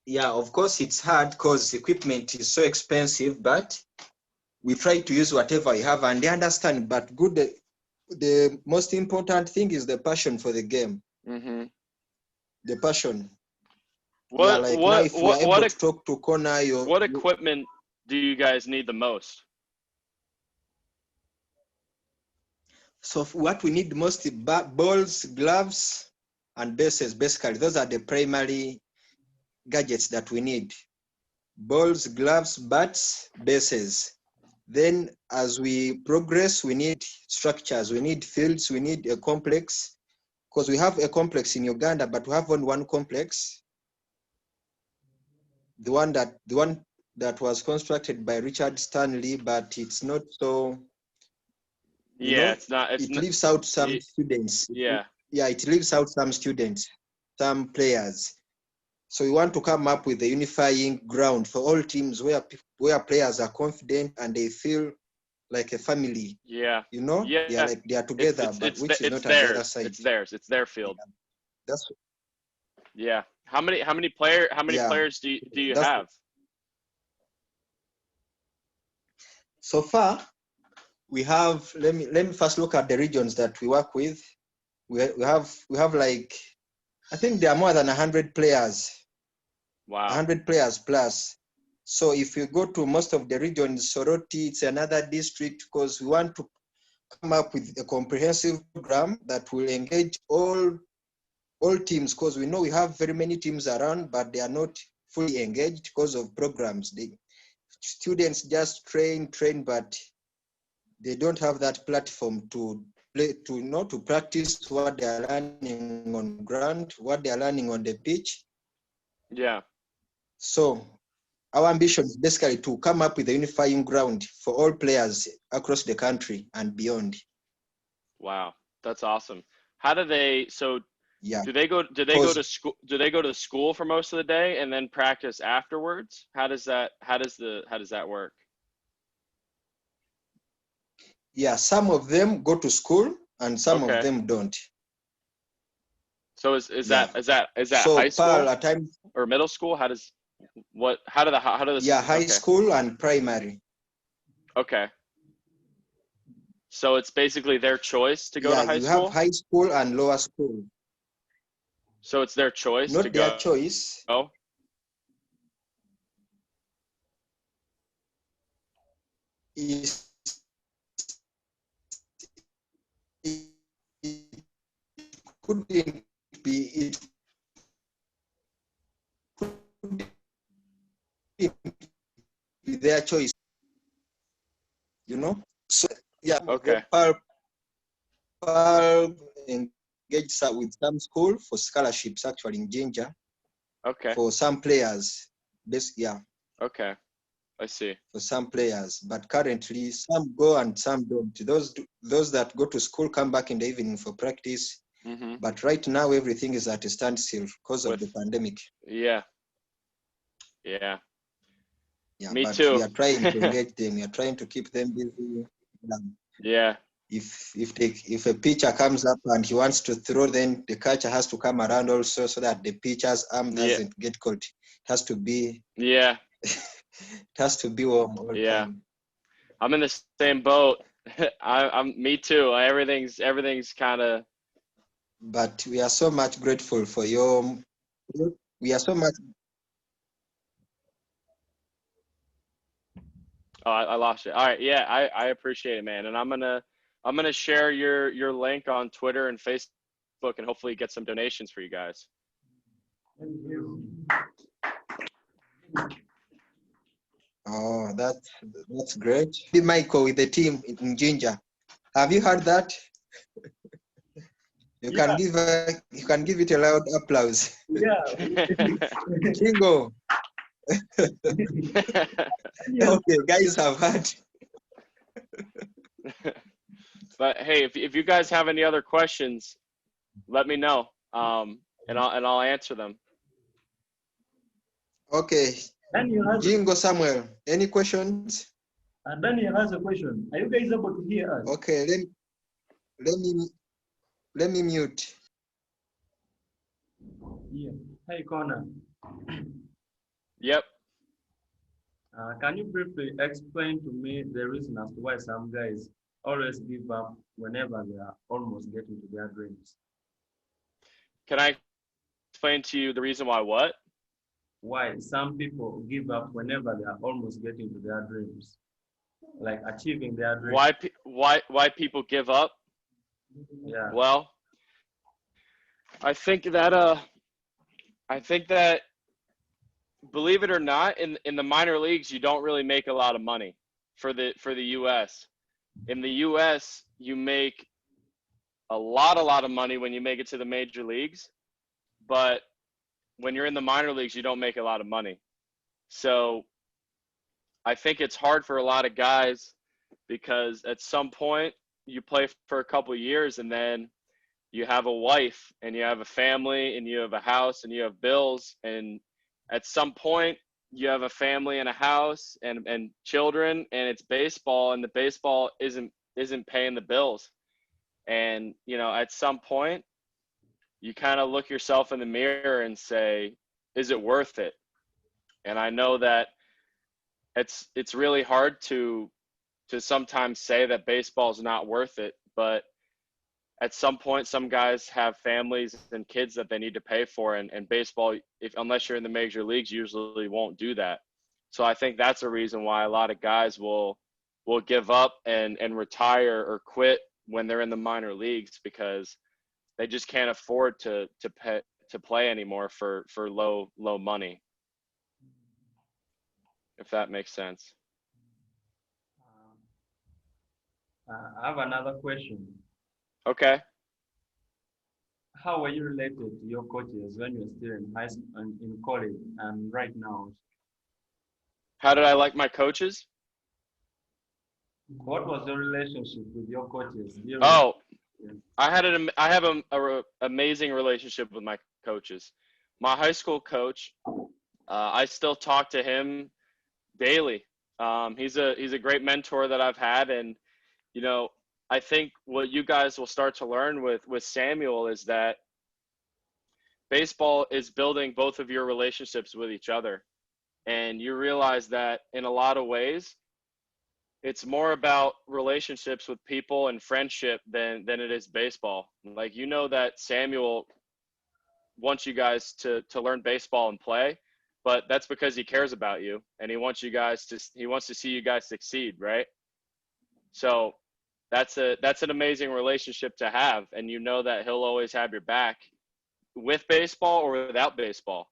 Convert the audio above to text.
Yeah, of course it's hard because equipment is so expensive, but we try to use whatever we have and they understand. But the most important thing is the passion for the game. Mm-hmm. The passion. Yeah, What like now what if we are what able what to talk to Connor, what equipment do you guys need the most? so what we need most balls, gloves, and bases. Basically, those are the primary gadgets that we need. Balls, gloves, bats, bases. Then as we progress, we need structures, we need fields, we need a complex, because we have a complex in Uganda, but we have only one complex. The one that was constructed by Richard Stanley, but it's not so, Yeah, it leaves out some students. Yeah. Yeah, it leaves out some students, some players. So we want to come up with a unifying ground for all teams where players are confident and they feel like a family. Yeah. Yeah. They are together, but which is not on the other side. It's theirs. It's their field. That's Yeah. How many players do you have? So far, we have. Let me first look at the regions that we work with. We have like, I think there are more than 100 players. Wow. 100 players plus. So if you go to most of the regions, Soroti, it's another district, because we want to come up with a comprehensive program that will engage all teams, because we know we have very many teams around, but they are not fully engaged because of programs. The students just train, but they don't have that platform to practice what they are learning on ground, what they are learning on the pitch. Yeah. So our ambition is basically to come up with a unifying ground for all players across the country and beyond. Wow, that's awesome. How do they? So, yeah. Do they go to school? Do they go to school for most of the day and then practice afterwards? How does that work? Yeah, some of them go to school and some of them don't. So is that high school at times, or middle school? How does high school and primary. Okay. So it's basically their choice to go to high school? You have high school and lower school. So it's their choice to go? Not their choice. Oh. It couldn't be their choice. So Okay. Engaged with some school for scholarships actually in Ginger. Okay. For some players. Okay. I see. For some players, but currently some go and some don't. Those that go to school come back in the evening for practice. Mm-hmm. But right now everything is at a standstill because of the pandemic. Yeah. Yeah. Me but too. We are trying to engage them. We are trying to keep them busy. Yeah. If a pitcher comes up and he wants to throw, then the catcher has to come around also, so that the pitcher's arm doesn't get caught. It has to be. Yeah. It has to be warm all time. I'm in the same boat. I'm me too. Everything's kind of. But we are so much grateful for your. We are so much. Oh, I lost it. All right, yeah, I appreciate it, man, and I'm gonna share your link on Twitter and Facebook, and hopefully get some donations for you guys. Thank you. Oh, that's great. Be Michael with the team in Ginger. Have you heard that? You can give it a loud applause. Yeah. Jingo. Okay, guys have heard. But hey, if you guys have any other questions, let me know, and I'll answer them. Okay. Jingo Samuel, any questions? Daniel has a question. Are you guys able to hear us? Okay, let me mute. Yeah. Hi, Connor. Yep. Can you briefly explain to me the reason as to why some guys always give up whenever they are almost getting to their dreams? Can I explain to you the reason why what? Why some people give up whenever they are almost getting to their dreams, like achieving their dreams? Why people give up? Yeah. Well, I think that believe it or not, in the minor leagues, you don't really make a lot of money for the U.S. In the U.S., you make a lot of money when you make it to the major leagues, but when you're in the minor leagues, you don't make a lot of money. So I think it's hard for a lot of guys because at some point you play for a couple of years and then you have a wife and you have a family and you have a house and you have bills, and at some point you have a family and a house and children, and it's baseball, and the baseball isn't paying the bills. And at some point you kind of look yourself in the mirror and say, is it worth it? And I know that it's really hard to sometimes say that baseball is not worth it, but at some point, some guys have families and kids that they need to pay for, and baseball, unless you're in the major leagues, usually won't do that. So I think that's a reason why a lot of guys will give up and retire or quit when they're in the minor leagues, because they just can't afford to play anymore for low money, if that makes sense. I have another question. Okay. How were you related to your coaches when you were still in high school and in college and right now? How did I like my coaches? What was your relationship with your coaches? Oh, I have an amazing relationship with my coaches. My high school coach, I still talk to him daily. He's a great mentor that I've had, and I think what you guys will start to learn with Samuel is that baseball is building both of your relationships with each other. And you realize that in a lot of ways, it's more about relationships with people and friendship than it is baseball. Like, that Samuel wants you guys to learn baseball and play, but that's because he cares about you and he wants to see you guys succeed, right? So that's an amazing relationship to have, and that he'll always have your back with baseball or without baseball.